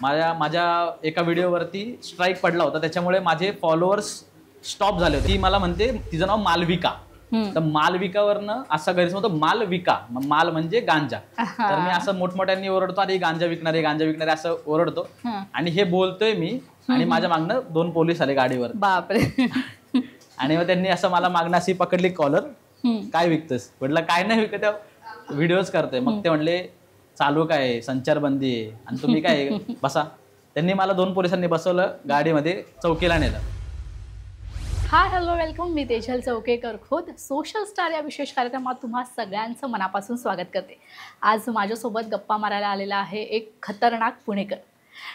माझ्या माझ्या एका व्हिडिओवरती स्ट्राईक पडला होता, त्याच्यामुळे माझे फॉलोअर्स स्टॉप झाले होते. ती मला म्हणते, तिचं नाव मालविका, तर मालविकावरनं असा गैरसमज होतो, मालविका, माल म्हणजे गांजा. तर मी असं मोठमोठ्यांनी ओरडतो, अरे गांजा विकणारे गांजा विकणारे असं ओरडतो, आणि हे बोलतोय मी, आणि माझ्या मागणं 2 पोलीस आले गाडीवर. बापरे. आणि मग त्यांनी असं मला मागणं अशी पकडली कॉलर, काय विकतोस म्हटलं, काय नाही विकत, व्हिडिओज करतोय. मग ते म्हणले, चालू काय, संचारबंदी आहे आणि तुम्ही काय, बसा. त्यांनी मला 2 पोलिसांनी बसवलं, गाडीमध्ये चौकीला नेलं. हाय हॅलो वेलकम, मी तेजल चौकेकर खोत सोशल स्टार या विशेष कार्यक्रमात तुम्हा सगळ्यांचं मनापासून स्वागत करते. आज माझ्यासोबत गप्पा मारायला आलेला आहे एक खतरनाक पुणेकर,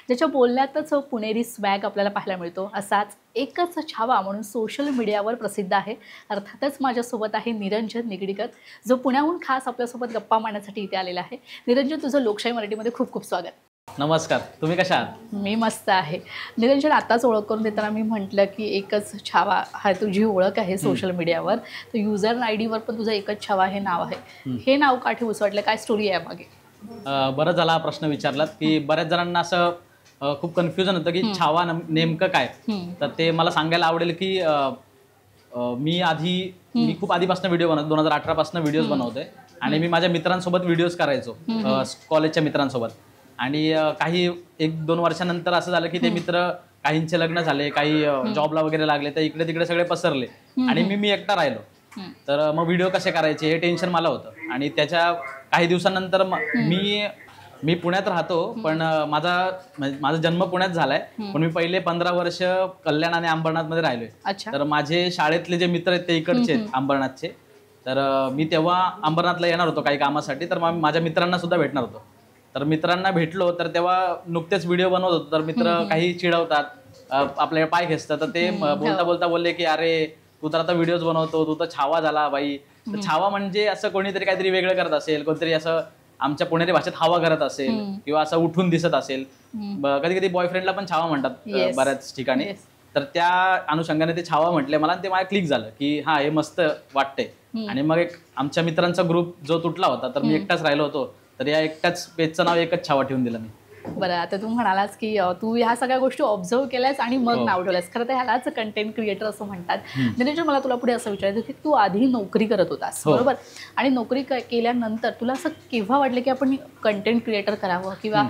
ज्याच्या बोलण्यातच पुणेरी स्वॅग आपल्याला पाहायला मिळतो. असाच एकच छावा म्हणून सोशल मीडियावर प्रसिद्ध आहे. अर्थातच माझ्यासोबत आहे निरंजन निगडीकर, जो पुण्याहून खास आपल्यासोबत गप्पा मारण्यासाठी इथे आलेला आहे. निरंजन, तुझं लोकशाही मराठीमध्ये खूप खूप स्वागत. नमस्कार, तुम्ही कशा आहात? मी मस्त आहे. निरंजन, आताच ओळख करून देताना मी म्हटलं की एकच छावा हा तुझी ओळख आहे सोशल मीडियावर, तर युजर आय डीवर पण तुझं एकच छावा हे नाव आहे. हे नाव का ठेवूस वाटलं, काय स्टोरी आहे मागे? बरं झाला हा प्रश्न विचारलात, की बऱ्याच जणांना असं खूप कन्फ्युजन होतं की छावा नेमकं काय. तर ते मला सांगायला आवडेल की मी खूप आधीपासून व्हिडिओ बनवतो, 2018 पासून व्हिडिओज बनवतोय, आणि मी माझ्या मित्रांसोबत व्हिडिओज करायचो, कॉलेजच्या मित्रांसोबत. आणि काही 1-2 वर्षानंतर असं झालं की ते मित्र, काहींचे लग्न झाले, काही जॉबला वगैरे लागले, तर इकडे तिकडे सगळे पसरले, आणि मी एकटा राहिलो. तर मग व्हिडिओ कसे करायचे हे टेन्शन मला होतं. आणि त्याच्या काही दिवसानंतर मी पुण्यात राहतो, पण माझा जन्म पुण्यात झालाय, पण मी पहिले 15 वर्ष कल्याण आणि अंबरनाथमध्ये राहिलोय. तर माझे शाळेतले जे मित्र आहेत ते इकडचे आहेत, अंबरनाथचे. तर मी तेव्हा अंबरनाथला येणार होतो काही कामासाठी, तर माझ्या मित्रांना सुद्धा भेटणार होतो. तर मित्रांना भेटलो, तर तेव्हा नुकतेच व्हिडिओ बनवत होतो, तर मित्र काही चिडवतात, आपले पाय खेचतात. तर ते बोलता बोलता बोलले की अरे तू तर आता व्हिडिओज बनवतो, तू तर छावा झाला बाई. तर छावा म्हणजे असं कोणीतरी काहीतरी वेगळं करत असेल, कोणतरी असं आमच्या पुणेरी भाषेत हवा करत असेल, किंवा असं उठून दिसत असेल. कधी कधी बॉयफ्रेंडला पण छावा म्हणतात बऱ्याच ठिकाणी. तर त्या अनुषंगाने ते छावा म्हटले मला, आणि ते मला क्लिक झालं की हा हे मस्त वाटतंय. आणि मग एक आमच्या मित्रांचा ग्रुप जो तुटला होता, तर मी एकटाच राहिलो होतो, तर या एकट्याच पेजचं नाव एकच छावा ठेवून दिलं मी. बरं, आता तू म्हणालास की तू ह्या सगळ्या गोष्टी ऑब्झर्व केल्यास आणि मग नाव ठेवल्यास. खरं तर ह्यालाच कंटेंट क्रिएटर असं म्हणतात. निरंजन, मला तुला पुढे असं विचारायचं की तू आधी नोकरी करत होतास, बरोबर, आणि नोकरी केल्यानंतर तुला असं केव्हा वाटलं की आपण कंटेंट क्रिएटर करावं, किंवा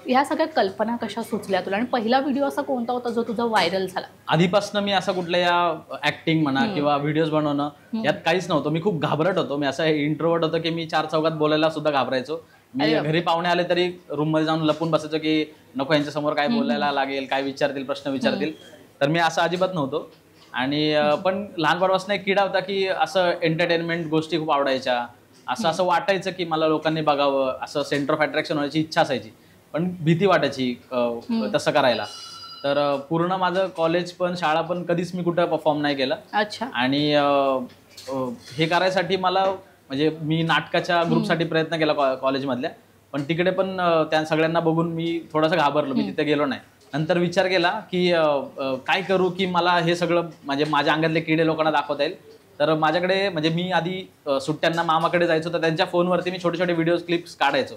ह्या सगळ्या कल्पना कशा सुचल्या तुला, आणि पहिला व्हिडिओ असा कोणता होता जो तुझा व्हायरल झाला? आधीपासून मी असं कुठल्या या ऍक्टिंग म्हणा किंवा व्हिडिओज बनवणं यात काहीच नव्हतं. मी खूप घाबरट होतो. मी असं इंट्रोवर्ट होतो की मी 4 चौकात बोलायला सुद्धा घाबरायचो. मी घरी पाहुणे आले तरी रूम मध्ये जाऊन लपून बसायचो की नको यांच्या समोर काय बोलायला लागेल, काय विचारतील, प्रश्न विचारतील. तर मी असं अजिबात नव्हतो. आणि पण लहानपणापासून एक किडा होता की असं एंटरटेनमेंट गोष्टी खूप आवडायच्या. असं वाटायचं की मला लोकांनी बघावं, असं सेंटर ऑफ अट्रॅक्शन होण्याची इच्छा असायची, पण भीती वाटायची तसं करायला. तर पूर्ण माझं कॉलेज पण शाळा पण कधीच मी कुठं परफॉर्म नाही केलं. आणि हे करायसाठी मला म्हणजे मी नाटकाच्या ग्रुपसाठी प्रयत्न केला कॉलेजमधल्या, पण तिकडे पण त्या सगळ्यांना बघून मी थोडंसं घाबरलो, मी तिथे गेलो नाही. नंतर विचार केला की काय करू की मला हे सगळं म्हणजे माझ्या अंगातले किडे लोकांना दाखवता येईल. तर माझ्याकडे म्हणजे मी आधी सुट्ट्यांना मामाकडे जायचो, तर त्यांच्या फोनवरती मी छोटे छोटे व्हिडिओज क्लिप्स काढायचो.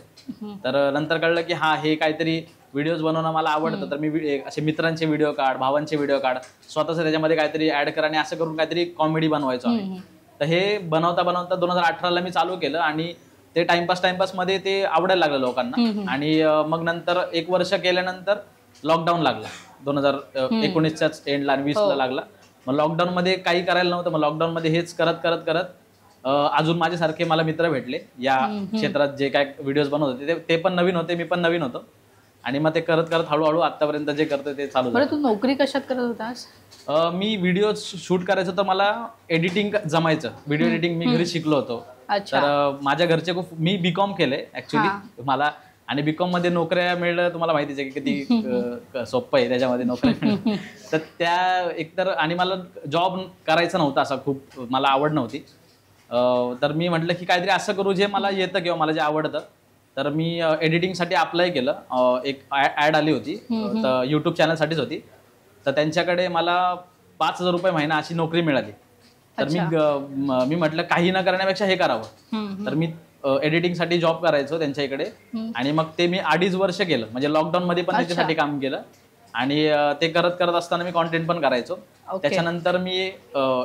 तर नंतर कळलं की हा हे काहीतरी व्हिडिओज बनवणं मला आवडतं. तर मी असे मित्रांचे व्हिडिओ काढ, भावांचे व्हिडिओ काढ, स्वतःच त्याच्यामध्ये काहीतरी ऍड कर, आणि असं करून काहीतरी कॉमेडी बनवायचो आम्ही. तर हे बनवता बनवता 2018ला मी चालू केलं, आणि ते टाइमपास मध्ये ते आवडायला लागलं लोकांना. आणि मग नंतर 1 वर्ष केल्यानंतर लॉकडाऊन लागला, 2019च्याच एंडला आणि 20ला लागला. मग लॉकडाऊन मध्ये काही करायला नव्हतं. मग लॉकडाऊन मध्ये हेच करत करत करत अजून माझ्यासारखे मला मित्र भेटले या क्षेत्रात जे काय व्हिडिओज बनवत होते, ते पण नवीन होते, मी पण नवीन होतो. आणि मग ते करत करत हळूहळू आतापर्यंत जे करतोय ते चालू झालं. तू नोकरी कशात करत होतास? मी व्हिडिओ शूट करायचो, तर मला एडिटिंग जमायचं, व्हिडिओ एडिटिंग मी घरी शिकलो होतो. तर माझ्या घरचे खूप, मी बीकॉम केलंय ऍक्च्युली मला, आणि बीकॉम मध्ये नोकऱ्या मिळणं तुम्हाला माहितीच आहे की किती सोपं आहे त्याच्यामध्ये नोकऱ्या मिळणं. तर त्या एकतर, आणि मला जॉब करायचा नव्हता, असा खूप मला आवड नव्हती. तर मी म्हटलं की काहीतरी असं करू जे मला येतं किंवा मला जे आवडतं. तर मी एडिटिंगसाठी अप्लाय केलं. एक ऍड आली होती, तर यूट्यूब चॅनलसाठीच होती. तर त्यांच्याकडे मला 5,000 रुपये महिना अशी नोकरी मिळाली. तर मी म्हटलं काही न करण्यापेक्षा हे करावं. तर मी एडिटिंगसाठी जॉब करायचो त्यांच्या इकडे आणि मग ते मी 2.5 वर्ष केलं, म्हणजे लॉकडाऊन मध्ये पण त्याच्यासाठी काम केलं आणि ते करत करत असताना मी कॉन्टेंट पण करायचो. त्याच्यानंतर मी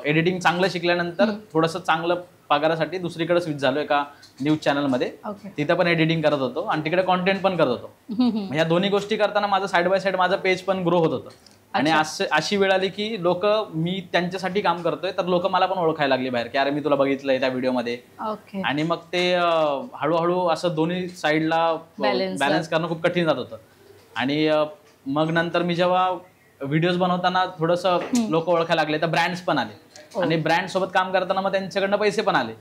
एडिटिंग चांगलं शिकल्यानंतर थोडंसं चांगलं पगारासाठी दुसरीकडे स्विच झालो एका न्यूज चॅनलमध्ये. तिथं पण एडिटिंग करत होतो आणि तिकडे कॉन्टेंट पण करत होतो. या दोन्ही गोष्टी करताना माझं साईड बाय साईड माझं पेज पण ग्रो होत होतं आणि अशी वेळ आली की लोक, मी त्यांच्यासाठी काम करतोय तर लोक मला पण ओळखायला लागली बाहेर की अरे मी तुला बघितलंय त्या व्हिडिओमध्ये. आणि मग ते हळूहळू असं दोन्ही साईडला बॅलन्स करणं खूप कठीण जात होतं. आणि मग नंतर मी जेव्हा व्हिडिओज बनवताना थोडंसं लोक ओळखायला लागले तर ब्रँड्स पण आले आणि ब्रँड सोबत काम करताना मग त्यांच्याकडनं पैसे पण आले.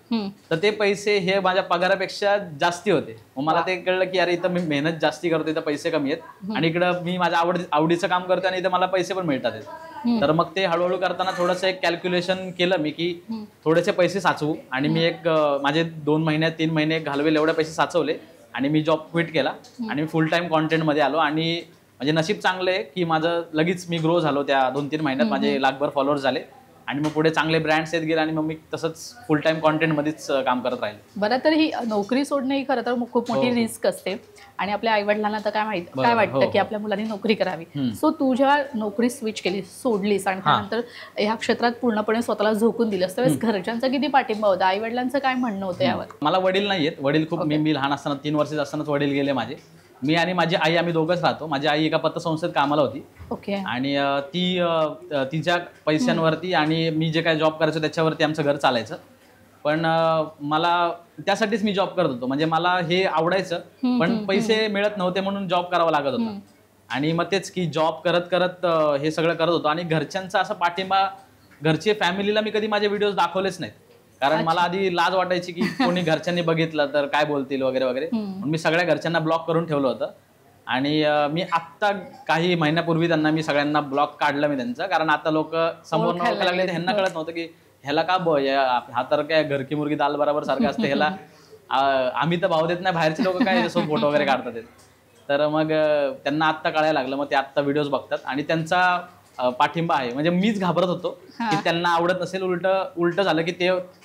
तर ते पैसे हे माझ्या पगारापेक्षा जास्ती होते. मग मला ते कळलं की अरे इथं मी मेहनत जास्ती करतोय तर पैसे कमी आहेत आणि इकडं मी माझ्या आवडीचं काम करतोय आणि इथं मला पैसे पण मिळतात. तर मग ते हळूहळू करताना थोडंसं एक कॅल्क्युलेशन केलं मी की थोडेसे पैसे साचवू आणि मी माझे 2 महिन्यात 3 महिने घालवेल एवढे पैसे साचवले आणि मी जॉब क्विट केला आणि मी फुल टाइम कॉन्टेंटमध्ये आलो. आणि म्हणजे नशीब चांगलं आहे की माझं लगेच मी ग्रो झालो. त्या 2-3 महिन्यात माझे लाखभर फॉलोअर्स झाले आणि मग पुढे चांगले ब्रँड्स येत गेले आणि मग मी तसंच फुल टाइम कॉन्टेंटमध्येच काम करत राहिले. बरं, तर ही नोकरी सोडणं ही खरं तर खूप मोठी रिस्क असते आणि आपल्या आईवडिलांना तर काय वाटतं की आपल्या मुलांनी नोकरी करावी. सो तू जेव्हा नोकरी स्विच केली, सोडलीस आणि त्यानंतर ह्या क्षेत्रात पूर्णपणे स्वतःला झोकून दिलंस, त्यावेळेस घरच्यांचा किती पाठिंबा होता, आईवडिलांचं काय म्हणणं होतं यावर? मला वडील नाही आहेत. वडील खूप मी लहान असताना 3 वर्षाचे असतानाच वडील गेले माझे. मी आणि माझी आई आम्ही दोघंच राहतो. माझी आई एका पतसंस्थेत कामाला होती आणि ती तिच्या पैशांवरती आणि मी जे काय जॉब करायचो त्याच्यावरती आमचं घर चालायचं. पण मला त्यासाठीच मी जॉब करत होतो, म्हणजे मला हे आवडायचं पण पैसे मिळत नव्हते म्हणून जॉब करावा लागत होता. आणि मग तेच की जॉब करत करत हे सगळं करत होतो आणि घरच्यांचा असा पाठिंबा, घरचे फॅमिलीला मी कधी माझे व्हिडिओज दाखवलेच नाहीत कारण मला आधी लाज वाटायची की कोणी घरच्यांनी बघितलं तर काय बोलतील वगैरे वगैरे. मी सगळ्या घरच्यांना ब्लॉक करून ठेवलं होतं आणि मी आत्ता काही महिन्यापूर्वी त्यांना मी सगळ्यांना ब्लॉक काढलं मी त्यांचं, कारण आता लोक समोर ओळखायला लागले. ह्यांना कळत नव्हतं की ह्याला का हा तर काय घरकी मुर्गी दाल बराबर सारखं असतं, ह्याला आम्ही तर भाव देत नाही, बाहेरचे लोक काय त्याच्यासोबत फोटो वगैरे काढतात. तर मग त्यांना आत्ता कळायला लागलं. मग ते आत्ता व्हिडिओज बघतात आणि त्यांचा पाठिंबा आहे. म्हणजे मीच घाबरत होतो की त्यांना आवडत नसेल, उलट झालं की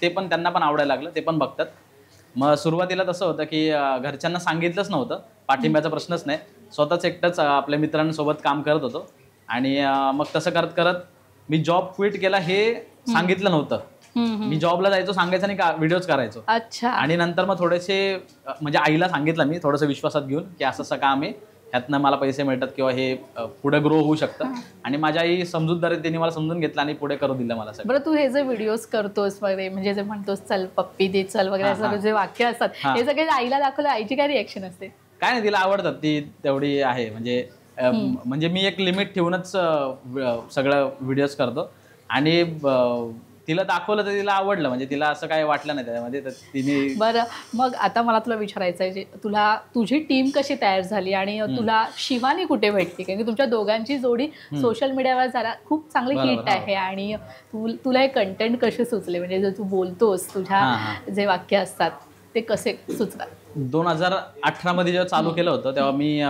ते पण त्यांना पण आवडायला लागलं, ते पण बघतात. मग सुरुवातीला तसं होतं की घरच्यांना सांगितलंच नव्हतं, पाठिंब्याचा प्रश्नच नाही, स्वतःच एकटंच आपल्या मित्रांसोबत काम करत होतो. आणि मग तसं करत करत मी जॉब क्विट केला हे सांगितलं नव्हतं. मी जॉबला जायचो, सांगायचं नाही का व्हिडिओज करायचो. आणि नंतर मग थोडेसे म्हणजे आईला सांगितलं मी थोडंसं विश्वासात घेऊन की असं असं काम आहे, ह्यातनं मला पैसे मिळतात किंवा हे पुढे ग्रो होऊ शकतं. आणि माझ्या आई समजूतदार त्यांनी मला समजून घेतलं आणि पुढे करू दिलं मला सगळं. बरं, तू हे जे व्हिडिओज करतोस वगैरे, म्हणजे जे म्हणतोस चल पप्पी दे चल वगैरे सगळे जे वाक्य असतात, हे सगळे आईला दाखवलं, आईची काय रिएक्शन असते? काय नाही, तिला आवडतात, ती तेवढी आहे. म्हणजे मी एक लिमिट ठेवूनच सगळं व्हिडिओज करतो आणि तिला दाखवलं तर तिला आवडलं, म्हणजे तिला असं काय वाटलं नाही त्यामध्ये. तर तिने. बरं, मग आता मला तुला विचारायचं आहे, तुला तुझी टीम कशी तयार झाली आणि तुला शिवानी कुठे भेटते? कारण की तुमच्या दोघांची जोडी सोशल मीडियावर जरा खूप चांगली हिट आहे आणि तुला हे कंटेंट कसे सुचले, म्हणजे जर तू बोलतोस तुझ्या जे वाक्य असतात ते कसे सुचतात? 2018 मध्ये जेव्हा चालू केलं होतं तेव्हा मी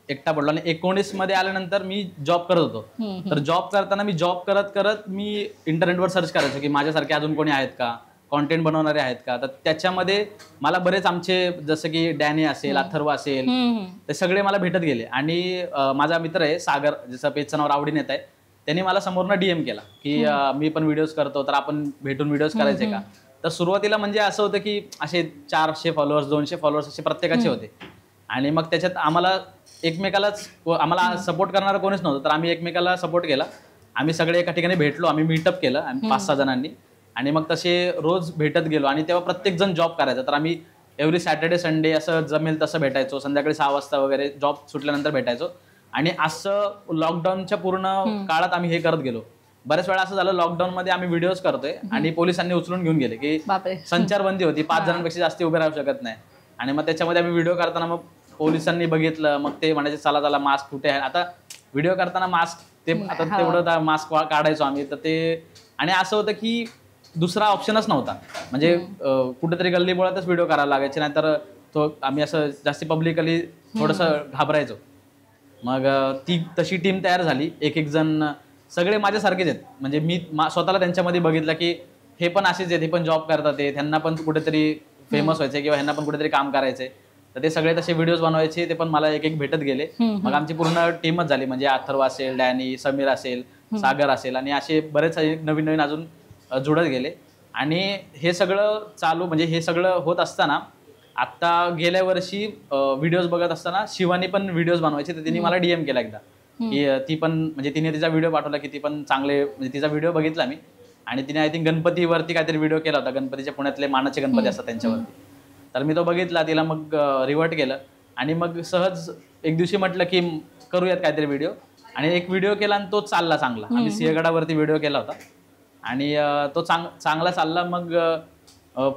एकटा पडलो आणि 19 मध्ये आल्यानंतर मी जॉब करत होतो. तर जॉब करताना मी जॉब करत करत मी इंटरनेटवर सर्च करायचो की माझ्यासारखे अजून कोणी आहेत का, कॉन्टेंट बनवणारे आहेत का. तर त्याच्यामध्ये मला बरेच आमचे जसं की डॅनी असेल, अथर्व असेल, ते सगळे मला भेटत गेले. आणि माझा मित्र आहे सागर, जसं पेजचं नाव आवडीन येत आहे, त्यांनी मला समोरनं DM केला की मी पण व्हिडिओज करतो, तर आपण भेटून व्हिडिओज करायचे का. तर सुरुवातीला म्हणजे असं होतं की असे 400 फॉलोअर्स 200 फॉलोअर्स असे प्रत्येकाचे होते आणि मग त्याच्यात आम्हाला सपोर्ट करणारा कोणीच नव्हतं. तर आम्ही एकमेकाला सपोर्ट केला. आम्ही सगळे एका ठिकाणी भेटलो, आम्ही मीटअप केलं आम्ही 5-6 जणांनी आणि मग तसे रोज भेटत गेलो. आणि तेव्हा प्रत्येक जण जॉब करायचा, तर आम्ही एव्हरी सॅटर्डे संडे असं जमेल तसं भेटायचो, संध्याकाळी 6 वाजता वगैरे जॉब सुटल्यानंतर भेटायचो. आणि असं लॉकडाऊनच्या पूर्ण काळात आम्ही हे करत गेलो. बऱ्याच वेळा असं झालं लॉकडाऊन मध्ये आम्ही व्हिडिओज करतोय आणि पोलिसांनी उचलून घेऊन गेले की संचारबंदी होती, 5 जणांपेक्षा जास्त उभे राहू शकत नाही. आणि मग त्याच्यामध्ये आम्ही व्हिडिओ करताना मग पोलिसांनी बघितलं, मग ते म्हणायचे चला चला मास्क कुठे आहे. आता व्हिडिओ करताना मास्क ते आता तेवढं मास्क काढायचो आम्ही. तर ते आणि असं होतं की दुसरा ऑप्शनच नव्हता, म्हणजे कुठेतरी गल्ली बोळातच व्हिडिओ करायला लागायचे, नाहीतर तो आम्ही असं जास्ती पब्लिकली थोडंसं घाबरायचो. मग ती तशी टीम तयार झाली. एक जण सगळे माझ्यासारखेच आहेत, म्हणजे मी स्वतःला त्यांच्यामध्ये बघितलं की हे पण असेच आहेत, हे पण जॉब करतात, त्यांना पण कुठेतरी फेमस व्हायचे किंवा ह्यांना पण कुठेतरी काम करायचंय, तर ते सगळे तसे व्हिडिओज बनवायचे. ते पण मला एक एक भेटत गेले. मग आमची पूर्ण टीमच झाली, म्हणजे अथर्व असेल, डॅनी, समीर असेल, सागर असेल, आणि असे बरेच नवीन नवीन अजून जुळत गेले. आणि हे सगळं चालू, म्हणजे हे सगळं होत असताना आता गेल्या वर्षी व्हिडिओज बघत असताना शिवानी पण व्हिडिओज बनवायचे, तर तिने मला डीएम केला एकदा की ती पण, म्हणजे तिने तिचा व्हिडिओ पाठवला की ती पण चांगले, म्हणजे तिचा व्हिडिओ बघितला मी, आणि तिने आय थिंक गणपतीवरती काहीतरी व्हिडिओ केला होता, गणपतीच्या पुण्यातले मानाचे गणपती असतात त्यांच्यावरती. तर मी तो बघितला, तिला मग रिव्हर्ट केलं, आणि मग सहज एक दिवशी म्हटलं की करूयात काहीतरी व्हिडिओ, आणि एक व्हिडिओ केला आणि तो चालला चांगला. आम्ही सिंहगडावरती व्हिडिओ केला होता आणि तो चांगला चालला. मग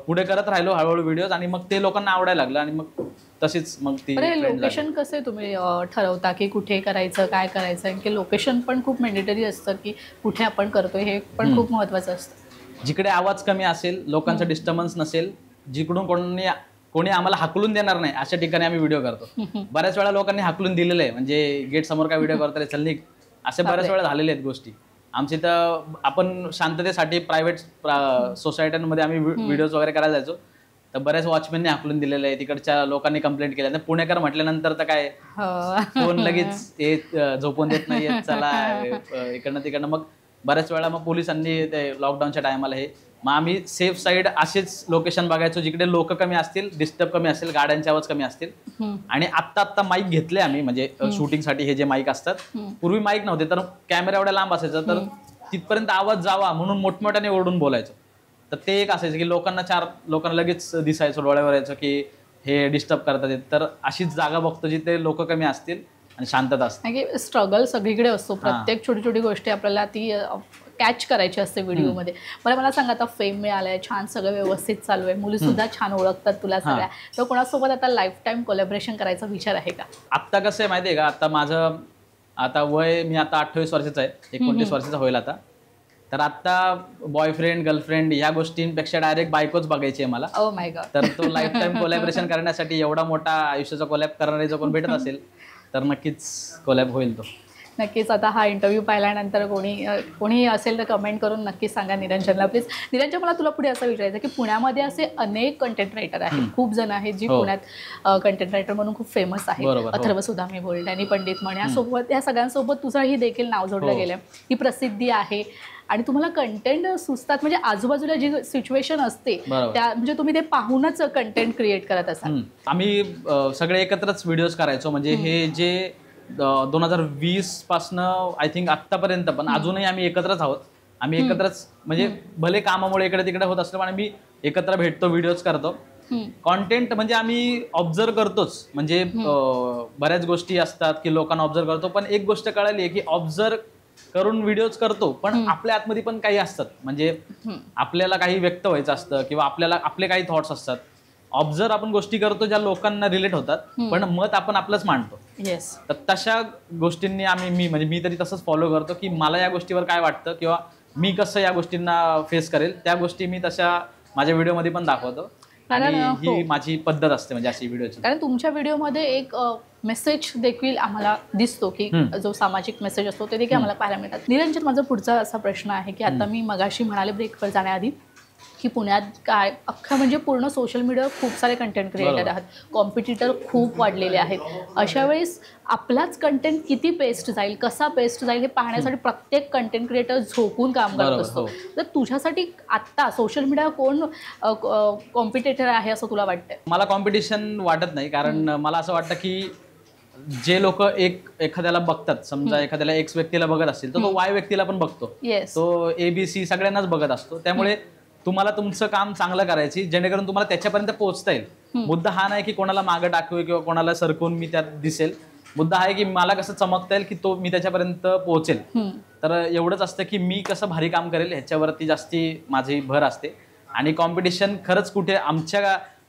पुढे करत राहिलो हळूहळू व्हिडिओज, आणि मग ते लोकांना आवडायला लागलं, आणि मग तशीच मग ती लोकेशन कसे तुम्ही ठरवता की कुठे करायचं, काय करायचं? की लोकेशन पण खूप मॅन्डेटरी असतं की कुठे आपण करतोय, हे पण खूप महत्वाचं असतं. जिकडे आवाज कमी असेल, लोकांचा डिस्टर्बन्स नसेल, जिकडून कोणी आम्हाला हाकलून देणार नाही, अशा ठिकाणी आम्ही व्हिडिओ करतो. बऱ्याच वेळा लोकांनी हाकलून दिलेलं आहे, म्हणजे गेट समोर काय व्हिडिओ करता चल निघ, असे बऱ्याच वेळा झालेले आहेत गोष्टी. आमच्या इथं आपण शांततेसाठी प्रायव्हेट सोसायट्यांमध्ये आम्ही व्हिडिओज वगैरे करायला जायचो, तर बऱ्याच वॉचमॅनने हाकलून दिलेलं आहे, तिकडच्या लोकांनी कंप्लेंट केल्या. पुणेकर म्हटल्यानंतर तर काय फोन लगेच झोपून देत नाहीये, चला इकडनं तिकडनं. मग बऱ्याच वेळा मग पोलिसांनी ते लॉकडाऊनच्या टायमाला मग आम्ही सेफ साईड असेच लोकेशन बघायचो जिकडे लोक कमी असतील, डिस्टर्ब कमी असेल, गाड्यांचे आवाज कमी असतील. आणि आत्ता माईक घेतले आम्ही, म्हणजे शूटिंगसाठी हे जे माईक असतात. पूर्वी माईक नव्हते, तर कॅमेरा एवढा लांब असायचा, तर तिथपर्यंत आवाज जावा म्हणून मोठमोठ्याने ओरडून बोलायचो. तर ते एक असायचं की लोकांना लगेच दिसायचं, डोळ्यावर यायचं की हे डिस्टर्ब करतात येत. तर अशीच जागा बघतो जिथे लोक कमी असतील आणि शांतता असते. स्ट्रगल सगळीकडे असतो, प्रत्येक छोटी छोटी गोष्टी आपल्याला ती कॅच करायची असते व्हिडिओमध्ये. मला सांगा, आता फेम मिळालाय, छान सगळं व्यवस्थित चालू आहे, मुली सुद्धा छान ओळखतात तुला सगळ्या, तर कोणासोबत आता लाईफ टाईम कोलॅबोरेशन करायचा विचार आहे का? आता कसं आहे माहिती आहे का, आता माझं वय, मी आता 28 वर्षाचा आहे, 29 वर्षाचा होईल आता. तर आता बॉयफ्रेंड, गर्लफ्रेंड ह्या गोष्टींपेक्षा डायरेक्ट बायकोच बघायची आहे मला. Oh my God. तर तो लाईफ टाईम कोलॅबोरेशन करण्यासाठी एवढा मोठा आयुष्याचा कोलॅब करणारे जो कोण भेटत असेल तर नक्कीच कोलॅब होईल तो. नक्कीच. आता हा इंटरव्ह्यू पाहिल्यानंतर कोणी असेल तर कमेंट करून नक्कीच सांगा निरंजनला प्लीज. निरंजन, मला तुला पुढे असं विचारायचं की पुण्यामध्ये असे अनेक कंटेंट रायटर आहेत, खूप जण आहेत जी पुण्यात कंटेंट रायटर म्हणून खूप फेमस आहेत. अथर्व सुदामे बोल, डॅनी पंडित म्हण, या सगळ्यांसोबत तुझंही देखील नाव जोडलं गेलं, ही प्रसिद्धी आहे. आणि तुम्हाला कंटेंट सुचतात, म्हणजे आजूबाजूला जी सिच्युएशन असते त्या, म्हणजे तुम्ही ते पाहूनच कंटेंट क्रिएट करत असाल. आम्ही सगळे एकत्रच व्हिडिओज करायचो, म्हणजे हे जे 2020 पासनं आय थिंक आत्तापर्यंत पण अजूनही आम्ही एकत्रच आहोत. आम्ही एकत्रच, म्हणजे भले कामामुळे इकडे तिकडे होत असलं पण आम्ही एकत्र भेटतो, व्हिडिओज करतो. कॉन्टेंट म्हणजे आम्ही ऑब्झर्व करतोच, म्हणजे बऱ्याच गोष्टी असतात की लोकांना ऑब्झर्व करतो, पण एक गोष्ट कळाली आहे की ऑब्झर्व करून व्हिडिओज करतो, पण आपल्या आतमध्ये पण काही असतात, म्हणजे आपल्याला काही व्यक्त व्हायचं असतं किंवा आपल्याला आपले काही थॉट्स असतात. ऑब्झर्व आपण गोष्टी करतो ज्या लोकांना रिलेट होतात, पण मत आपण आपलंच मांडतो. तर तशा गोष्टींनी मी तरी तसंच फॉलो करतो की मला या गोष्टीवर काय वाटतं किंवा मी कसं या गोष्टींना फेस करेल, त्या गोष्टी मी तशा माझ्या व्हिडिओमध्ये पण दाखवतो. आणि ही माझी पद्धत असते, म्हणजे अशी व्हिडिओची. कारण तुमच्या व्हिडिओमध्ये एक मेसेज देखील आम्हाला दिसतो की जो सामाजिक मेसेज असतो ते देखील आम्हाला पाहायला मिळतात. निरंजन, माझा पुढचा असा प्रश्न आहे की आता मी मगाशी म्हणाले ब्रेकवर जाण्याआधी की पुण्यात काय अख्खा, म्हणजे पूर्ण सोशल मीडियावर खूप सारे कंटेंट क्रिएटर आहेत, कॉम्पिटिटर खूप वाढलेले आहेत. अशा वेळेस आपलाच कंटेंट किती पेस्ट जाईल, कसा पेस्ट जाईल हे पाहण्यासाठी प्रत्येक कंटेंट क्रिएटर झोकून काम करत असतो. तर तुझ्यासाठी आत्ता सोशल मीडिया कोण कॉम्पिटिटर आहे असं तुला वाटतं? मला कॉम्पिटिशन वाटत नाही, कारण मला असं वाटतं की जे लोक एखाद्याला बघतात, समजा एखाद्याला एक्स व्यक्तीला बघत असतील तर तो वाय व्यक्तीला पण बघतो, तो ABC सगळ्यांनाच बघत असतो. त्यामुळे तुम्हाला तुमचं काम चांगलं करायची, जेणेकरून तुम्हाला त्याच्यापर्यंत पोहोचता येईल. मुद्दा हा नाही की कोणाला मागं टाकू किंवा कोणाला सरकून मी त्यात दिसेल. मुद्दा आहे की मला कसं चमकता येईल की मी त्याच्यापर्यंत पोहोचेल. तर एवढंच असतं की मी कसं भारी काम करेल ह्याच्यावरती जास्ती माझी भर असते. आणि कॉम्पिटिशन खरंच कुठे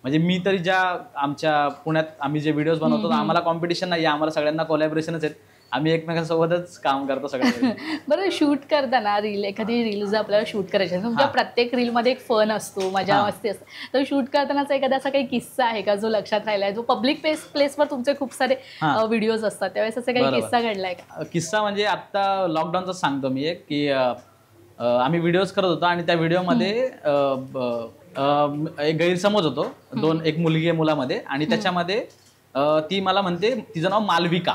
म्हणजे मी तरी आमच्या पुण्यात आम्ही जे व्हिडिओज बनवतो आम्हाला कॉम्पिटिशन नाही, आम्हाला सगळ्यांना कोलॅबोरेशनच आहेत. आम्ही एकमेकांसोबतच काम करतो सगळं. बरं, शूट करताना एखादी रील जर आपल्याला शूट करायची असेल, तुमच्या प्रत्येक रीलमध्ये एक फन असतो, मजा मस्ती असते, तर शूट करतानाचा एखादा असा काही किस्सा आहे का जो लक्षात राहिलाय, जो पब्लिक प्लेसवर तुमचे खूप सारे व्हिडिओज असतात त्यावेळेस असा काही किस्सा घडलाय का? किस्सा म्हणजे आता लॉकडाऊनचाच सांगतो मी एक, की आम्ही व्हिडिओज करत होतो आणि त्या व्हिडिओमध्ये एक गैरसमज होतो एक मुलगी आहे मुलामध्ये आणि त्याच्यामध्ये ती मला म्हणते तिचं नाव मालविका.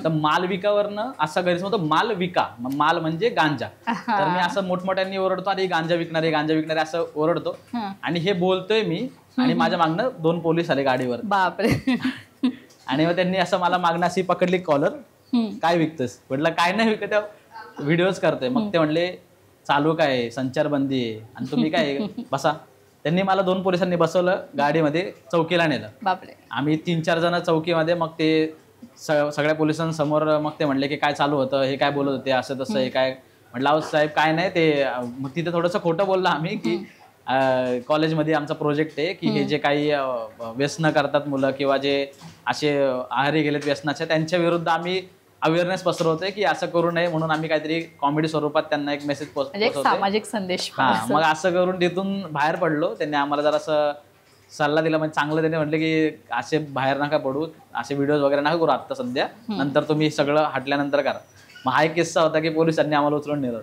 तर मालविकावरनं असा गैरसमज होतो मालविका, माल म्हणजे गांजा. तर मी असं मोठमोठ्यांनी ओरडतो आणि गांजा विकणारे असं ओरडतो आणि हे बोलतोय मी आणि माझ्या मागणं 2 पोलीस आले गाडीवर. बापरे. आणि मग त्यांनी असं मला मागणं अशी पकडली कॉलर, काय विकतोस म्हटलं काय नाही विकत, व्हिडिओज करतोय. मग ते म्हणले चालू काय संचारबंदी आहे आणि तुम्ही काय बसा. त्यांनी मला 2 पोलिसांनी बसवलं गाडीमध्ये, चौकीला नेलं. बापरे. आम्ही 3-4 जण चौकीमध्ये. मग ते सगळ्या पोलिसांसमोर मग ते म्हणले की काय चालू होतं, हे काय बोलत होते असं तसं, हे काय. म्हटलं अहो साहेब काय नाही ते. मग तिथे थोडंसं खोटं बोललं आम्ही की कॉलेजमध्ये आमचा प्रोजेक्ट आहे की हे जे काही व्यसनं करतात मुलं किंवा जे असे आहारी गेलेत व्यसनाच्या, त्यांच्या विरुद्ध आम्ही अवेअरनेस पसरवतोय की असं करू नये म्हणून आम्ही काहीतरी कॉमेडी स्वरूपात त्यांना एक मेसेज पोहोचवतोय, सामाजिक संदेश. मग असं करून तिथून बाहेर पडलो. त्यांनी आम्हाला जरा असं सल्ला दिला, म्हणजे चांगलं. त्यांनी म्हटलं की असे बाहेर नका पडू, असे व्हिडिओज वगैरे नका करू आता सध्या, नंतर तुम्ही सगळं हटल्यानंतर करा. मग हा एक किस्सा होता की पोलिसांनी आम्हाला उचलून नेलं.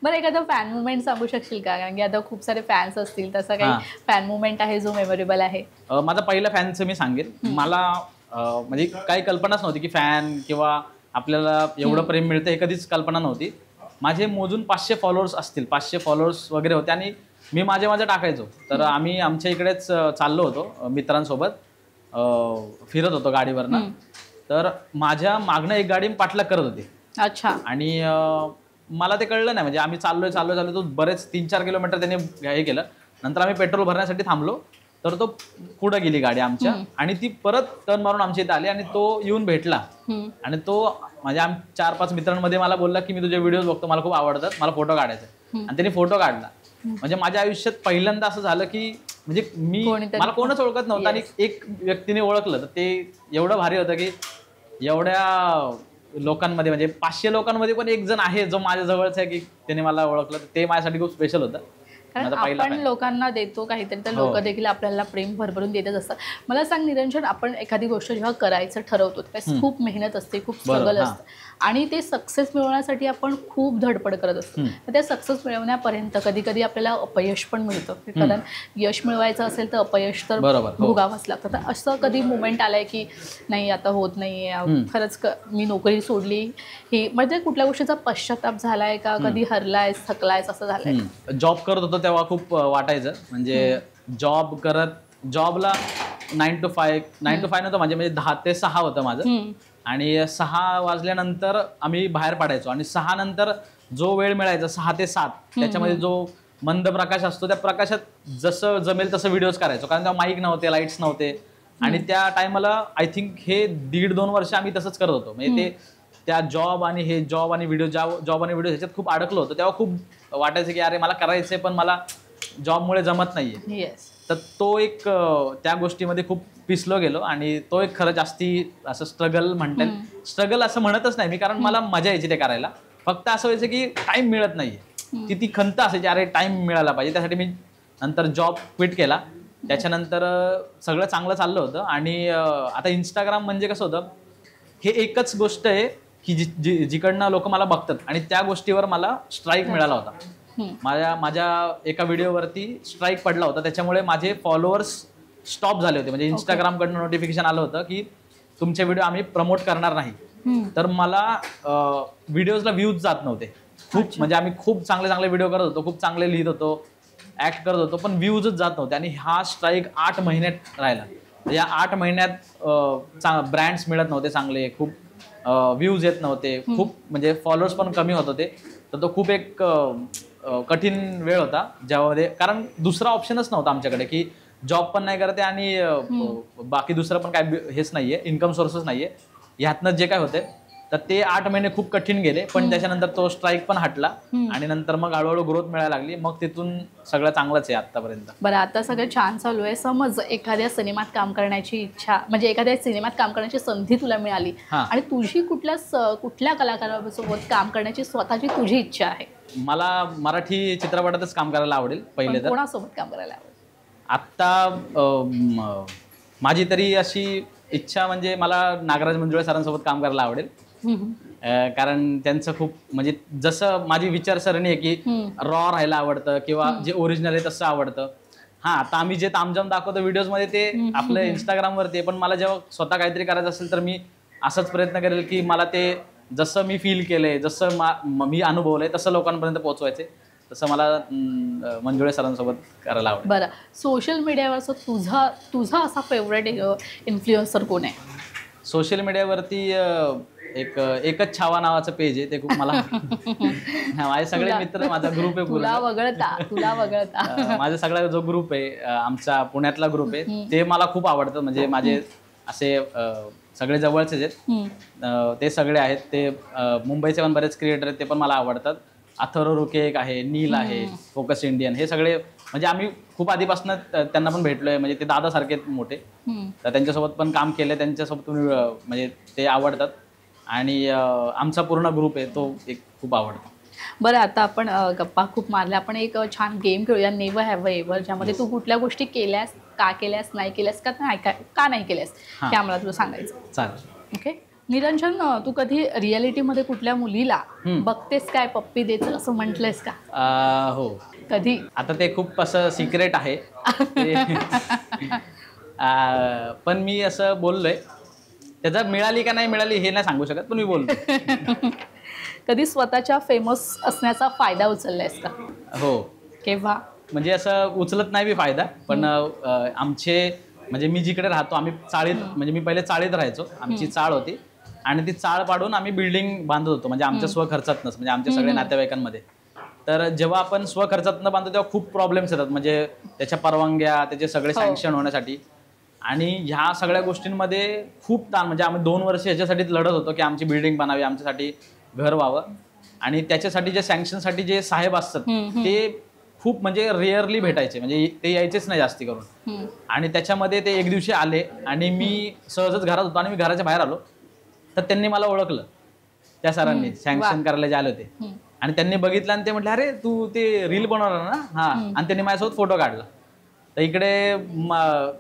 बरं, एखादं फॅन मुवमेंट सांगू शकशील का? कारण की आता खूप सारे फॅन्स असतील, तसं काही फॅन मुवमेंट आहे जो मेमोरेबल आहे? माझा पहिला फॅनचं मी सांगेन. मला म्हणजे काही कल्पनाच नव्हती की फॅन किंवा आपल्याला एवढं प्रेम मिळतं, हे कधीच कल्पना नव्हती. माझे मोजून 500 फॉलोअर्स असतील, 500 फॉलोअर्स वगैरे होते आणि मी माझे टाकायचो. तर आम्ही आमच्या इकडेच चाललो होतो मित्रांसोबत, फिरत होतो गाडीवरनं. तर माझ्या मागणं एक गाडी पाठलाग करत होती. अच्छा. आणि मला ते कळलं नाही, म्हणजे आम्ही चाललोय तो बरेच 3-4 किलोमीटर त्याने हे केलं. नंतर आम्ही पेट्रोल भरण्यासाठी थांबलो, तर तो पुढे गेली गाडी आमच्या आणि ती परत टर्न मारून आमच्या इथे आली आणि तो येऊन भेटला आणि तो माझ्या 4-5 मित्रांमध्ये मला बोलला की मी तुझे व्हिडिओज बघतो, मला खूप आवडतात, मला फोटो काढायचा. आणि त्याने फोटो काढला. म्हणजे माझ्या आयुष्यात पहिल्यांदा असं झालं की म्हणजे मला कोणच ओळखत नव्हतं आणि एक व्यक्तीने ओळखलं. तर ते एवढं भारी होतं की एवढ्या लोकांमध्ये, म्हणजे 500 लोकांमध्ये पण एक जण आहे जो माझ्या जवळचा आहे की त्याने मला ओळखलं. ते माझ्यासाठी खूप स्पेशल होतं. कारण आपण लोकांना देतो काहीतरी, तर लोक देखील आपल्याला प्रेम भरभरून देतच असतात. मला सांग निरंजन, आपण एखादी गोष्ट जेव्हा करायचं ठरवतो त्यात खूप मेहनत असते, खूप स्ट्रगल असतं आणि ते सक्सेस मिळवण्यासाठी आपण खूप धडपड करत असतो. तर त्या सक्सेस मिळवण्यापर्यंत कधी कधी आपल्याला अपयश पण मिळतं, कारण यश मिळवायचं असेल तर अपयश तर भोगावंच लागतं. तर असं कधी मुवमेंट आलंय की नाही आता होत नाहीये, खरंच मी नोकरी सोडली, ही म्हणजे कुठल्या गोष्टीचा पश्चाताप झालाय का? कधी हरलायस, थकलायस, असं झालंय? जॉब करत होतो तेव्हा खूप वाटायचं, म्हणजे जॉबला 9 to 5 नव्हतं म्हणजे 10 ते 6 होतं माझं. आणि 6 वाजल्यानंतर आम्ही बाहेर पडायचो आणि 6 नंतर जो वेळ मिळायचा 6 ते 7 त्याच्यामध्ये जो मंद प्रकाश असतो त्या प्रकाशात जसं जमेल तसं व्हिडिओज करायचो. कारण तेव्हा माईक नव्हते, लाईट्स नव्हते आणि त्या टायमाला आय थिंक हे 1.5-2 वर्ष आम्ही तसंच करत होतो. म्हणजे ते त्या जॉब आणि व्हिडिओ ह्याच्यात खूप अडकलो होतो. तेव्हा खूप वाटायचं की अरे मला करायचंय पण मला जॉबमुळे जमत नाहीये. तर तो एक त्या गोष्टीमध्ये खूप पिसलो गेलो आणि तो एक खरं जास्ती असं स्ट्रगल म्हणता येईल. स्ट्रगल असं म्हणतच नाही मी, कारण मला मजा यायची ते करायला. फक्त असं व्हायचं की टाइम मिळत नाहीये, ती खंत असायची अरे टाइम मिळाला पाहिजे. त्यासाठी मी नंतर जॉब क्विट केला. त्याच्यानंतर सगळं चांगलं चाललं होतं आणि आता इंस्टाग्राम म्हणजे कसं होतं, हे एकच गोष्ट आहे की जिकडनं लोक मला बघतात आणि त्या गोष्टीवर मला स्ट्राईक मिळाला होता. माझ्या एका व्हिडिओवरती स्ट्राईक पडला होता, त्याच्यामुळे माझे फॉलोअर्स स्टॉप झाले होते. म्हणजे इंस्टाग्रामकडनं नोटिफिकेशन आलं होतं की तुमचे व्हिडिओ आम्ही प्रमोट करणार नाही. तर मला व्हिडिओजला व्ह्यूज जात नव्हते खूप. म्हणजे आम्ही खूप चांगले व्हिडिओ करत होतो, खूप चांगले लिहित होतो, ऍक्ट करत होतो, पण व्ह्यूजच जात नव्हते. आणि हा स्ट्राईक 8 महिन्यात राहिला. या 8 महिन्यात ब्रँड्स मिळत नव्हते चांगले, खूप व्ह्यूज येत नव्हते, खूप म्हणजे फॉलोअर्स पण कमी होत होते. तर तो खूप एक कठीण वेळ होता ज्यामध्ये, कारण दुसरा ऑप्शनच नव्हता आमच्याकडे की जॉब पण नाही करते आणि बाकी दुसरं पण काय हेच नाहीये, इन्कम सोर्सच नाहीये. ह्यातनं जे काय होते तर ते 8 महिने खूप कठीण गेले. पण त्याच्यानंतर तो स्ट्राईक पण हटला आणि नंतर मग हळूहळू ग्रोथ मिळायला लागली. मग तिथून सगळं चांगलंच आहे आतापर्यंत. बरं, आता सगळं छान चालू आहे. समज एखाद्या सिनेमात काम करण्याची इच्छा, म्हणजे एखाद्या सिनेमात काम करण्याची संधी तुला मिळाली आणि तुझी कुठल्या कलाकारासोबत काम करण्याची स्वतःची तुझी इच्छा आहे? मला मराठी चित्रपटातच काम करायला आवडेल. पहिले तर कोणासोबत काम करायला आवडेल? आत्ता माझी तरी अशी इच्छा म्हणजे मला नागराज मंजुळे सरांसोबत काम करायला आवडेल. कारण त्यांचं खूप म्हणजे जसं माझी विचारसरणी आहे की रॉ राहायला आवडतं किंवा जे ओरिजिनल आहे तसं आवडतं. हा आता आम्ही जे तामझाम दाखवतो व्हिडिओज मध्ये ते आपलं इंस्टाग्राम वरती, पण मला जेव्हा स्वतः काहीतरी करायचं असेल तर मी असाच प्रयत्न करेल की मला ते जसं मी फील केलंय, जसं मी अनुभवलंय तसं लोकांपर्यंत पोहोचवायचे. तसं मला मंजुळे सरांसोबत करायला आवडेल. बरं, सोशल मीडियावरचं तुझा असा फेवरेट इन्फ्लुएन्सर कोण आहे? सोशल मीडियावरती एकच छावा नावाचं पेज आहे, ते खूप मला माझे सगळे मित्र, माझा ग्रुप आहे तुला वगळता माझा सगळा जो ग्रुप आहे, आमचा पुण्यातला ग्रुप आहे, ते मला खूप आवडतं. म्हणजे माझे असे सगळे जवळचेच आहेत, ते सगळे आहेत. ते मुंबईचे पण बरेच क्रिएटर आहेत, ते पण मला आवडतात. अथर्व रुके एक आहे, नील आहे, फोकस इंडियन, हे सगळे म्हणजे आम्ही खूप आधीपासून त्यांना पण भेटलोय. म्हणजे ते दादासारखे मोठे, तर त्यांच्यासोबत पण काम केलंय, त्यांच्यासोबत म्हणजे ते आवडतात. आणि आमचा पूर्ण ग्रुप आहे तो एक खूप आवडतो. बरं, आता आपण गप्पा खूप मारल्या, आपण एक छान गेम खेळूया, नेव्हर हॅव एव्हर, ज्यामध्ये तू कुठल्या गोष्टी केल्यास, का केल्यास, नाही केल्यास, का नाही केल्यास हे आम्हाला तुला सांगायचं. चालेल. ओके. निरंजन, तू कधी रियालिटीमध्ये कुठल्या मुलीला बघतेस काय पप्पी द्यायचं असं म्हटलंयस का? हो. कधी? आता ते खूप असं सिक्रेट आहे पण मी असं बोललोय. त्याचा मिळाली का नाही मिळाली हे नाही सांगू शकत, पण मी बोलतो. कधी स्वतःच्या फेमस असण्याचा फायदा उचललायस का? हो. केव्हा? म्हणजे असं उचलत नाही मी फायदा, पण आमचे म्हणजे मी जिकडे राहतो, आम्ही चाळीत, म्हणजे मी पहिले चाळीत राहायचो, आमची चाळ होती आणि ती चाळ पाडून आम्ही बिल्डिंग बांधत होतो, म्हणजे आमच्या स्वखर्चातनंच, म्हणजे आमच्या सगळ्या नातेवाईकांमध्ये. तर जेव्हा आपण स्वखर्चातनं बांधतो तेव्हा खूप प्रॉब्लेम्स येतात, म्हणजे त्याच्या परवानग्या, त्याचे सगळे सँक्शन होण्यासाठी. आणि ह्या सगळ्या गोष्टींमध्ये खूप ताण, म्हणजे आम्ही 2 वर्ष ह्याच्यासाठीच लढत होतो की आमची बिल्डिंग बनावी, आमच्यासाठी घर व्हावं. आणि त्याच्यासाठी जे सँक्शनसाठी जे साहेब असतात ते खूप म्हणजे रेअरली भेटायचे, म्हणजे ते यायचेच नाही जास्ती करून. आणि त्याच्यामध्ये ते एक दिवशी आले आणि मी सहजच घरात होतो आणि मी घराच्या बाहेर आलो, तर त्यांनी मला ओळखलं, त्या सरांनी सँक्शन करायला जे आले होते. आणि त्यांनी बघितलं आणि ते म्हटले, अरे तू ते रील बनवणार ना? हा. आणि त्यांनी माझ्यासोबत फोटो काढला. तर इकडे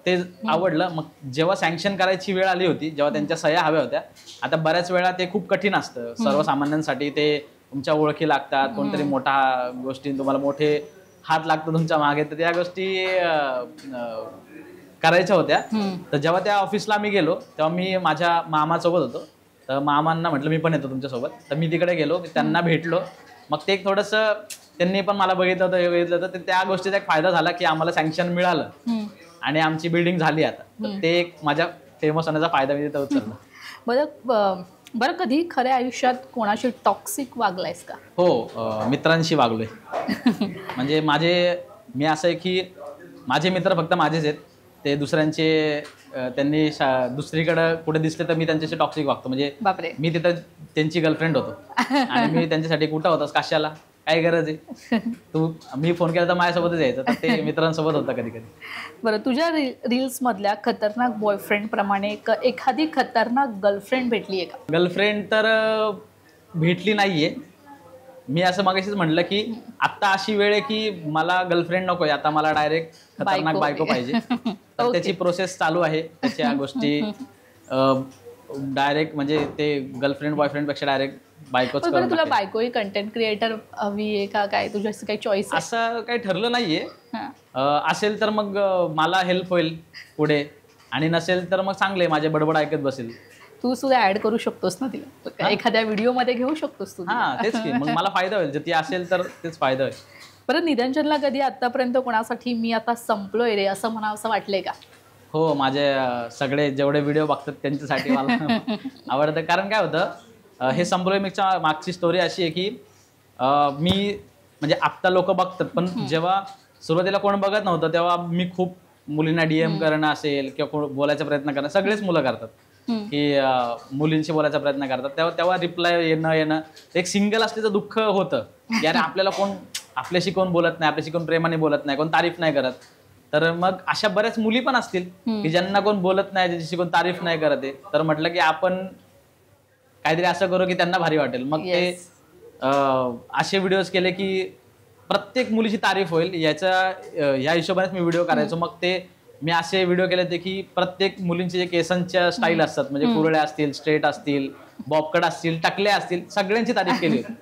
ते आवडलं. मग जेव्हा सँक्शन करायची वेळ आली होती, जेव्हा त्यांच्या सह्या हव्या होत्या, आता बऱ्याच वेळा ते खूप कठीण असतं सर्वसामान्यांसाठी. ते तुमच्या ओळखी लागतात, कोणतरी मोठा गोष्टी, तुम्हाला मोठे हात लागतो तुमच्या मागे, तर त्या गोष्टी करायच्या होत्या. तर जेव्हा त्या ऑफिसला आम्ही गेलो तेव्हा मी माझ्या मामासोबत होतो. तर मामांना म्हटलं मी पण येतो तुमच्यासोबत. तर मी तिकडे गेलो, त्यांना भेटलो. मग ते थोडंसं त्यांनी पण मला बघितलं होतं, हे बघितलं होतं, तर त्या गोष्टीचा एक फायदा झाला की आम्हाला सँक्शन मिळालं आणि आमची बिल्डिंग झाली आता. तर ते एक माझ्या फेमस होण्याचा फायदा मी तिथं उचलला. बरं, कधी खऱ्या आयुष्यात कोणाशी टॉक्सिक वागलायस का? हो, मित्रांशी वागलोय. म्हणजे मी असं आहे की माझे मित्र फक्त माझेच आहेत, ते दुसऱ्यांचे त्यांनी दुसरीकडे कुठे दिसले तर मी त्यांच्याशी टॉक्सिक वागतो. म्हणजे मी तिथं त्यांची गर्लफ्रेंड होतो आणि मी त्यांच्यासाठी कुठं होतास, कशाला, काय गरज आहे, मी फोन केला तर माझ्यासोबतच यायचं. तर ते मित्रांसोबत होतं कधी कधी. बरं, तुझ्या रील्स मधल्या खतरनाक बॉयफ्रेंड प्रमाणे एखादी खतरनाक गर्लफ्रेंड भेटली आहे का? गर्लफ्रेंड तर भेटली नाहीये. मी असं मागाशीच म्हटलं की आता अशी वेळ आहे की मला गर्लफ्रेंड नकोय, आता मला डायरेक्ट खतरनाक बायको पाहिजे. तर त्याची प्रोसेस चालू आहे, त्याच्या गोष्टी डायरेक्ट, म्हणजे ते गर्लफ्रेंड बॉयफ्रेंड पेक्षा डायरेक्ट बायकोच. तुला बायको ही कंटेंट क्रिएटर हवी आहे का, काय तुझ्या काही चॉईस? असं काही ठरलं नाहीये. असेल तर मग मला हेल्प होईल पुढे, आणि नसेल तर मग चांगले माझे बडबड ऐकत बसेल. तू सुद्धा ऍड करू शकतोस ना तिला, एखाद्या व्हिडिओ मध्ये घेऊ शकतोस तू. हा, तेच की, मग मला फायदा होईल जर ती असेल तर, तेच फायदा होईल. बरं, निरंजनला कधी आतापर्यंत कोणासाठी मी आता संपलोय रे असं म्हणा असं वाटलंय का? हो, माझे सगळे जेवढे व्हिडिओ बघतात त्यांच्यासाठी मला आवडतं. कारण काय होतं, हे संपलोय मागची स्टोरी अशी आहे की मी म्हणजे आत्ता लोक बघतात, पण जेव्हा सुरुवातीला कोण बघत नव्हतं तेव्हा मी खूप मुलींना DM करणं असेल किंवा बोलायचा प्रयत्न करणं, सगळेच मुलं करतात की मुलींशी बोलायचा प्रयत्न करतात. तेव्हा रिप्लाय येणं एक सिंगल असल्याचं दुःख होतं की अरे आपल्याला आपल्याशी कोण बोलत नाही, आपल्याशी कोण प्रेमाने बोलत नाही, कोण तारीफ नाही करत. तर मग अशा बऱ्याच मुली पण असतील की ज्यांना कोण बोलत नाही, ज्याची कोण तारीफ नाही करत आहे. तर म्हटलं की आपण काहीतरी असं करू की त्यांना भारी वाटेल. मग ते असे व्हिडिओज केले की प्रत्येक मुलीची तारीफ होईल या हिशोबानेच मी व्हिडिओ करायचो. मग मी असे व्हिडिओ केले होते की प्रत्येक मुलींचे जे केसांच्या स्टाईल असतात, म्हणजे कुरळ्या असतील, स्ट्रेट असतील, बॉबकट असतील, टकल्या असतील, सगळ्यांची तारीफ केली होती.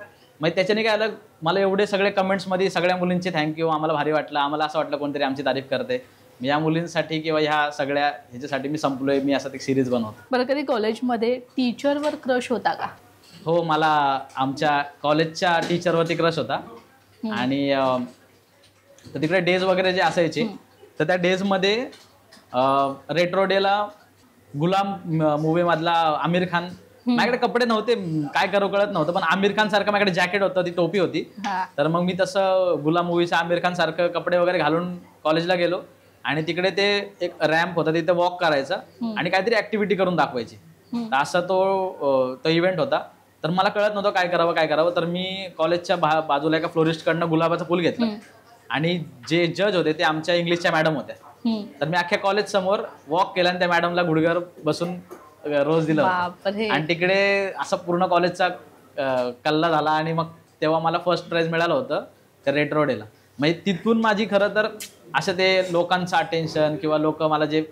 मग त्याच्याने काय आलं, मला एवढे सगळे कमेंट्समध्ये सगळ्या मुलींचे थँक्यू, आम्हाला भारी वाटलं, आम्हाला असं वाटलं कोणतरी आमची तारीफ करते. मी या मुलींसाठी किंवा ह्या सगळ्या ह्याच्यासाठी मी संपलोय, मी असं एक सिरीज बनवतो. बरं, कधी कॉलेजमध्ये टीचरवर क्रश होता का? हो, मला आमच्या कॉलेजच्या टीचरवरती क्रश होता. आणि तर तिकडे डेज वगैरे जे असायचे तर त्या डेजमध्ये रेट्रो डेला गुलाम मूवी मधला आमिर खान, माझ्याकडे कपडे नव्हते, काय करू कळत नव्हतं, पण आमिर खान सारखं माझ्याकडे जॅकेट होतं, ती टोपी होती. तर मग मी तसं गुलाम मूवीच्या आमिर खान सारखं कपडे वगैरे घालून कॉलेजला गेलो आणि तिकडे ते एक रॅम्प होता, तिथे वॉक करायचा आणि काहीतरी ऍक्टिव्हिटी करून दाखवायची. तर असा तो इव्हेंट होता. तर मला कळत नव्हतं काय करावं. तर मी कॉलेजच्या बाजूला एका फ्लोरिस्टकडनं गुलाबाचं फुल घेतलं आणि जे जज होते ते आमच्या इंग्लिशच्या मॅडम होत्या. तर मी अख्ख्या कॉलेज समोर वॉक केला आणि त्या मॅडमला गुडघ्यावर बसून रोज दिलं आणि तिकडे असं पूर्ण कॉलेजचा कल्ला झाला. आणि मग तेव्हा मला फर्स्ट प्राइज मिळालं होतं त्या रेट्रो डेला. म्हणजे तिथून माझी खरं तर असं ते लोकांचं अटेन्शन किंवा लोक मला जे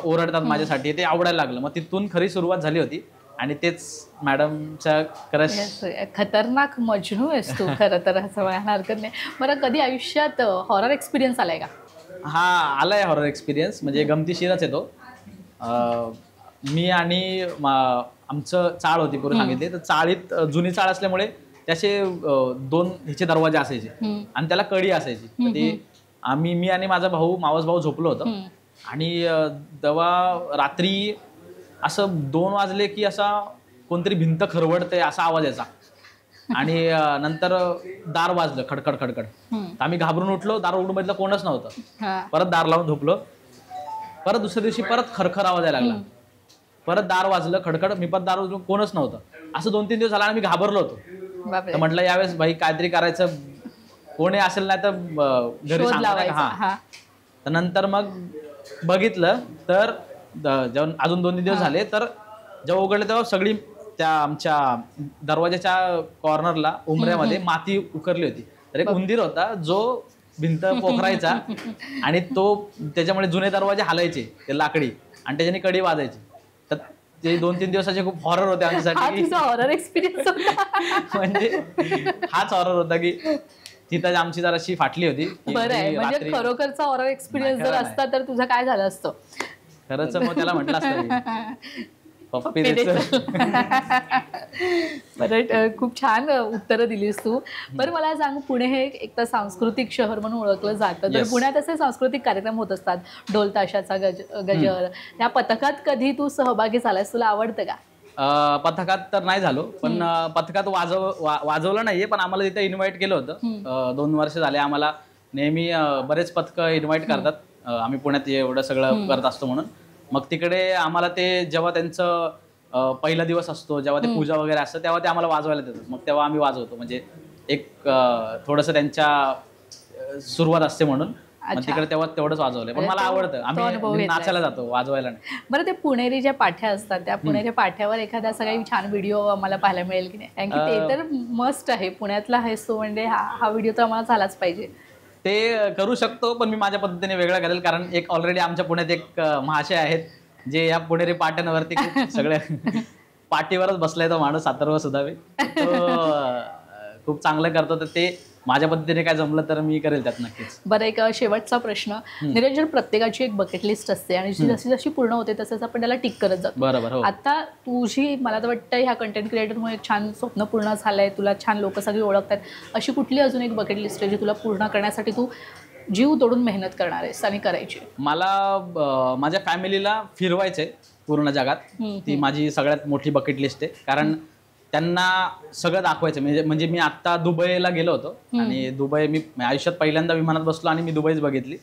ओरडतात माझ्यासाठी ते आवडायला लागलं. मग तिथून खरी सुरुवात झाली होती आणि तेच मॅडमच्या क्रश. खतरनाक मजनू आहेस तू खरं तर, असं म्हणायला हरकत नाही. बरं, कधी आयुष्यात हॉरर एक्सपिरियन्स आलाय का? हा, आलाय हॉरर एक्सपिरियन्स. म्हणजे गमतीशीरच येतो. मी आणि आमचं चाळ होती पूर्ण सांगितली, तर चाळीत जुनी चाळ असल्यामुळे त्याचे 2 ह्याचे दरवाजे असायचे आणि त्याला कडी असायची. तर ते मी आणि माझा भाऊ, मावस भाऊ झोपलो होतो आणि तेव्हा रात्री असं 2 वाजले की असा कोणतरी भिंत खरवडते असा आवाज यायचा आणि नंतर दार वाजलं खडखड खडखड. आम्ही घाबरून उठलो, दार उघडून कोणच नव्हतं. परत दार लावून झोपलो. परत दुसऱ्या दिवशी परत खरखर आवाज यायला लागला. परत दार वाजलं खडखड, मी परत दार उघडून कोणच नव्हतं. असं 2-3 दिवस झाला आणि मी घाबरलो होतो. तर म्हटलं यावेळेस भाई काहीतरी करायचं, कोणी असेल नाही तर घरी सांगायचं. हा, तर नंतर मग बघितलं तर जेव्हा अजून 2-3 दिवस झाले तर जेव्हा उघडले तेव्हा सगळी त्या आमच्या दरवाजाच्या कॉर्नरला उंबऱ्यामध्ये माती उकरली होती. तर एक उंदीर होता जो भिंत पोखरायचा आणि तो त्याच्यामुळे जुने दरवाजे हालायचे ते लाकडी आणि त्याच्याने कडी वाजायची. तर ते 2-3 दिवसाचे खूप हॉरर होते आमच्यासाठी. हॉरर एक्सपिरियन्स म्हणजे हाच हॉरर होता की तिथं आमची जराशी फाटली होती. बरं आहे, म्हणजे खरोखरचा हॉरर एक्सपिरियन्स जर असता तर तुझं काय झालं असतं? खरंच मग त्याला म्हटलं असतं पप्पी बरं, खूप छान उत्तरं दिलीस तू. बरं, मला सांग, पुणे हे एक तर सांस्कृतिक शहर म्हणून ओळखलं जातं. तर पुण्यात असे सांस्कृतिक कार्यक्रम होत असतात, ढोल ताशाचा गजर. त्या पथकात कधी तू सहभागी झालास? तुला आवडतं का? पथकात तर नाही झालो, पण पथकात वाजवलं नाहीये, पण आम्हाला तिथे इन्व्हाइट केलं होतं. 2 वर्ष झाले आम्हाला नेहमी बरेच पथक इन्व्हाइट करतात. आम्ही पुण्यात एवढं सगळं करत असतो म्हणून. मग तिकडे आम्हाला ते जेव्हा त्यांचं पहिला दिवस असतो, जेव्हा ते पूजा वगैरे असतं, तेव्हा ते आम्हाला वाजवायला देतात. मग तेव्हा आम्ही वाजवतो. म्हणजे एक थोडंसं त्यांच्या सुरुवात असते म्हणून तिकडे तेव्हा तेवढंच वाजवलंय. पण मला आवडतं, आम्ही नाचायला जातो, वाजवायला नाही. बरं, ते पुणेरी ज्या पाठ्या असतात त्या पुणेरी पाठ्यावर एखादा असा काही छान व्हिडिओ आम्हाला पाहायला मिळेल की नाही? कारण की ते तर मस्ट आहे, पुण्यातला आहेस तो म्हणजे हा व्हिडिओ तर आम्हाला झालाच पाहिजे. ते करू शकतो, पण मी माझ्या पद्धतीने वेगळं करेल. कारण एक ऑलरेडी आमच्या पुण्यात एक महाशय आहेत जे या पुणेरी पाट्यांवरती सगळ्या पाठीवरच बसलाय. तो माणूस अथर्व सुदावे, खूप चांगलं करतो. तर ते माझ्या पद्धतीने काय जमलं तर मी करेल त्यात नक्कीच. बरं, एक शेवटचा प्रश्न. निरंजन, प्रत्येकाची एक बकेट लिस्ट असते आणि जशी जशी पूर्ण होते तसंच आपण त्याला टिक करत जातो. बरोबर. आता तुझी, मला तर वाटतं ह्या कंटेंट क्रिएटरमुळे एक छान स्वप्न पूर्ण झालंय, तुला छान लोक सगळी ओळखतात. अशी कुठली अजून एक बकेट लिस्ट आहे जी तुला पूर्ण करण्यासाठी तू जीव तोडून मेहनत करणार आहेस आणि करायची? मला माझ्या फॅमिलीला फिरवायचंय पूर्ण जगात. ती माझी सगळ्यात मोठी बकेट लिस्ट आहे. कारण त्यांना सगळं दाखवायचं. म्हणजे मी आता दुबईला गेलो होतो आणि दुबई मी आयुष्यात पहिल्यांदा विमानात बसलो आणि मी दुबईच बघितली.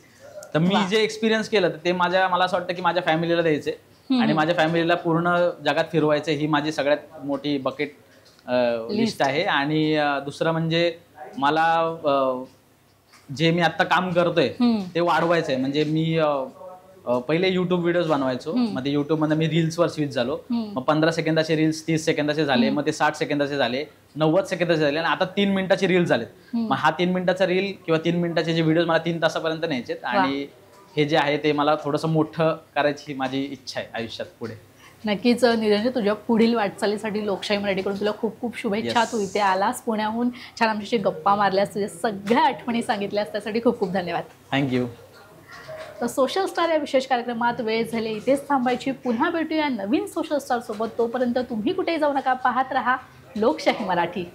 तर मी जे एक्सपिरियन्स केलं तर ते मला असं वाटतं की माझ्या फॅमिलीला द्यायचे आणि माझ्या फॅमिलीला पूर्ण जगात फिरवायचं. ही माझी सगळ्यात मोठी बकेट लिस्ट आहे. आणि दुसरं म्हणजे मला जे मी आता काम करतोय ते वाढवायचं आहे. म्हणजे मी पहिले युट्यूब व्हिडिओज बनवायचो, मग ते युट्यूबमध्ये मी रील्सवर स्विच झालो. मग 15 सेकंदाचे रील्स 30 सेकंदाचे झाले, मग ते 60 सेकंदाचे झाले, 90 सेकंदाचे झाले आणि आता 3 मिनिटाचे रील झालेत. मग हा 3 मिनिटाचा रील किंवा 3 मिनिटाचे जे व्हिडिओज मला 3 तासापर्यंत न्यायचेत आणि हे जे आहे ते मला थोडंसं मोठं करायची माझी इच्छा आहे आयुष्यात पुढे. नक्कीच निरंजन, तुझ्या पुढील वाटचालीसाठी लोकशाही मराठीकडून तुला खूप खूप शुभेच्छा. Yes. तू इथे आलास पुण्याहून, छान आमच्याशी गप्पा मारल्यास, तुझ्या सगळ्या आठवणी सांगितल्यास त्यासाठी खूप खूप धन्यवाद. थँक्यू. तर सोशल स्टार या विशेष कार्यक्रमात वेळ झाली इथेच थांबायची. पुन्हा भेटूया नवीन सोशल स्टार सोबत. तोपर्यंत तुम्ही कुठेही जाऊ नका, पाहत रहा लोकशाही मराठी.